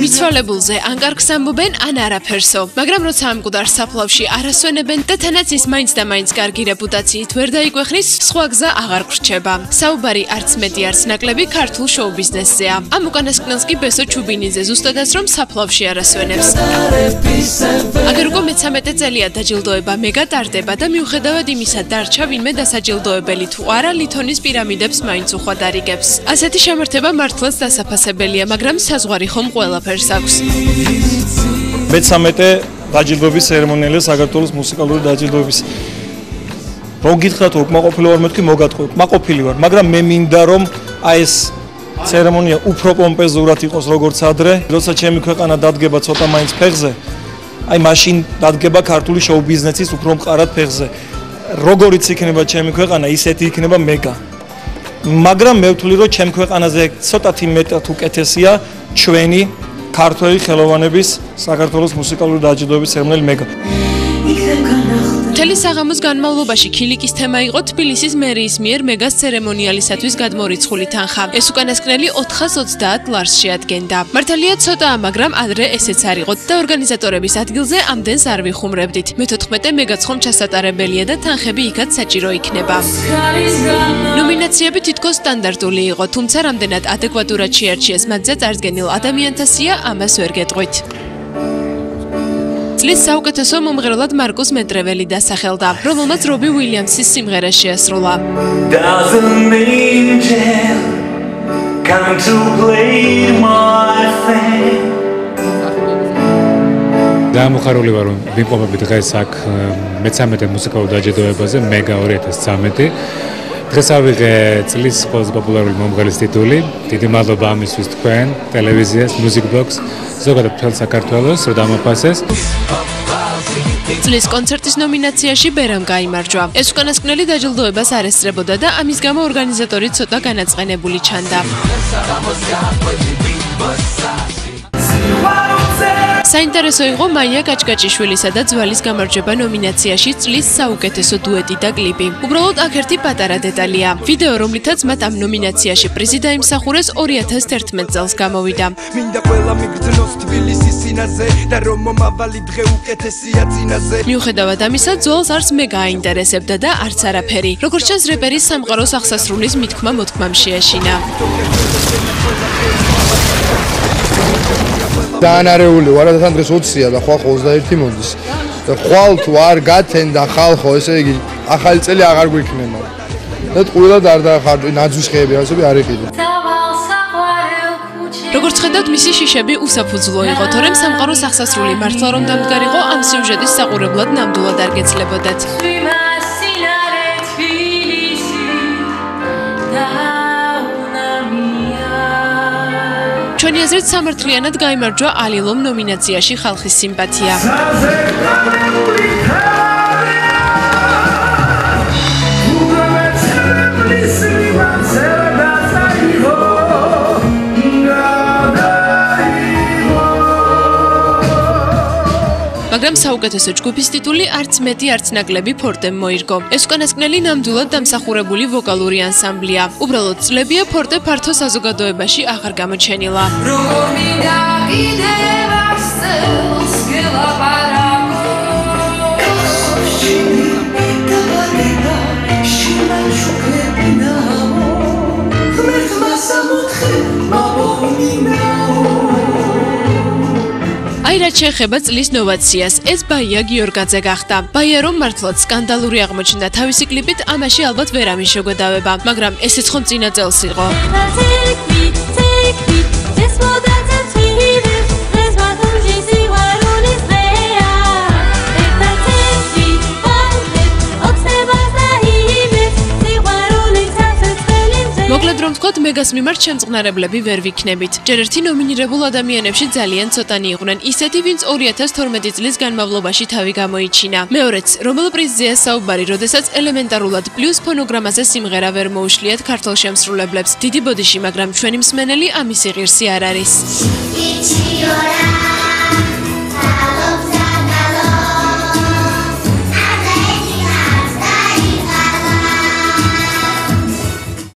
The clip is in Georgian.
მიცვალებულზე ან კარგს ამბობენ, ან არაფერსო, მაგრამ როცა ამ მკვდარ საფლავში არასვენებენ და თანაც ის მაინც და მაინც კარგი რეპუტაციით ვერ დაიგვეხნის, სხვა გზა აღარ გრჩება. საუბარი არც მეტი არც ნაკლები ქართულ შოუ-ბიზნესზეა. ამ უკანასკნელს კი ბესო ჩუბინიძე ზუსტადაც რომ საფლავში არასვენებს. აგერ უკვე მე-13 წელია დაჯილდოება მეგა ტარდება და მიუხედავად იმისა დარჩა ვინმე დასაჯილდოებელი თუ არა ლითონის პირამიდებს მაინც უხვად არიგებს. ასეთი შემართება მართლაც დასაფასებელია, მაგრამ საზღვარი ხომ ყველაფერს აქვს. მე-13 დაჯილდოების ცერემონიალია საქართველოს მუსიკალური დაჯილდოების. რომ გითხრათ უკმაყოფილი ვარ, მეთქი მოგატყვი, უკმაყოფილი ვარ, მაგრამ მე მინდა რომ აი ეს ცერემონია უფრო პომპეზურად იყოს როგორც ადრე, როცა ჩემი ქვეყანა დადგება ცოტა მაინც ფეხზე. აი მაშინ დადგება ქართული შოუ-ბიზნესის უფრო მყარად ფეხზე. როგორიც იქნება ჩემი ქვეყანა, ისეთი იქნება მეგა. მაგრამ მე ვთვლი რომ ჩემ ქვეყანაზე ცოტათი მეტად უკეთესია ჩვენი ქართველი ხელოვანების საქართველოს მუსიკალური დაჯილდოების ცერემონიალი მეგა. მთელი საღამოს განმავლობაში ქილიკის თემა იყო თბილისის მერიის მიერ მეგას ცერემონიალისათვის გადმორიცხული თანხა. ეს უკანასკნელი 430 ლარს შეადგენდა. მართალია ცოტაა, მაგრამ ადრე ესეც არ იყოთ და ორგანიზატორების ადგილზე ამდენს არ ვიხუმრებდით. მე-14 მეგაც ხომ ჩასატარებელია და თანხები იქაც საჭირო იქნება. ნომინაციები თითქოს სტანდარტული იყო, თუმცა რამდენად ადეკვატურად შეარჩიეს მათზე წარდგენილ ადამიანთა სია, ამას ვერ გეტყვით. წლის საუკეთესო მომღერლად მარკუს მეტრეველი დასახელდა, რომელმაც რობი უილიამსის სიმღერა შეასრულა. დამხარული ვარ, რომ ვიმყოფები დღეს აქ მე-13 მუსიკალურ დაჯილდოებაზე მეგა 2013. დღეს ავიღე წლის ყველაზე პოპულარული მომღერლის ტიტული. დიდი მადლობა ამისთვის თქვენ, ტელევიზიას, Music Box, ზოგადად მთელ საქართველოს, რომ დამაფასეს. წლის კონცერტის ნომინაციაში ბერამ გაიმარჯვა. ეს უკანასკნელი დაჯილდოებას არ ესწრებოდა და ამის გამო ორგანიზატორი ცოტა განაწყენებული ჩანდა. საინტერესო იყო მაია კაჭკაჭიშვილისა და ძვალის გამარჯვება ნომინაციაში წლის საუკეთესო დუეტი და კლიპი. უბრალოდ აქ ერთი პატარა დეტალია. ვიდეო, რომლითაც მათ ამ ნომინაციაში პრიზი დაიმსახურეს 2011 წელს გამოვიდა. მიუხედავად ამისა, ძველს არც მე გააინტერესებდა და არც არაფერი. როგორც ჩანს, რეპერის სამყაროს აღსასრულის მითქმა მოთქმამ შეაშინა. დაანარეული ვარ და თან დღეს 20-ია და ხვალ 21 მოდის. და ხვალ თუ არ გათენდა ხალხო, ესე იგი ახალი წელი აღარ გვიქნება. და ტყუილად არ დახარჯვა, ნაძვის ხეები ასები არ იყიდა. როგორც ხედავთ, მისი შიშები უსაფუძვლო იყო, თორემ სამყაროს აღსასრული მართლა რომ დამდგარიყო, ამ სიუჟეტის საყურებლად ნამდვილად არ გეცლებოდათ. ჩვენი აზრით სამართლიანად გაიმარჯვა ალილომ ნომინაციაში ხალხის სიმპათია. მაგრამ საუკეთესო ჯგუფის ტიტული არც მეტი არც ნაკლები ფორტემ მოირგო. ეს უკანასკნელი ნამდვილად დამსახურებული ვოკალური ანსამბლია. უბრალოდ წლებია ფორტე ფართო საზოგადოებაში აღარ გამოჩენილა. აი რაც შეეხება წლის ნოვაციას, ეს ბაია გიორგაძე გახდა. ბაია რომ მართლაც სკანდალური აღმოჩნდა თავისი კლიპით, ამაში ალბათ ვერ ამიშოგვედავება, მაგრამ ესეც ხომ წინა წელს იყო. მოკლედ რომ ვთქვათ, მეგას მიმართ შემწყნარებლები ვერ ვიქნებით. ჯერ ერთი ნომინირებულ ადამიანებში ძალიან ცოტანი იყვნენ, ისეთი, ვინც 2012 წლის განმავლობაში თავი გამოიჩინა. მეორეც, რომელ პრიზზეა საუბარი, როდესაც ელემენტარულად პლუს ფონოგრამაზე სიმღერა ვერ მოუშლიათ ქართულ შემსრულებლებს. დიდი ბოდიში, მაგრამ ჩვენი მსმენელი ამის ღირსი არ არის.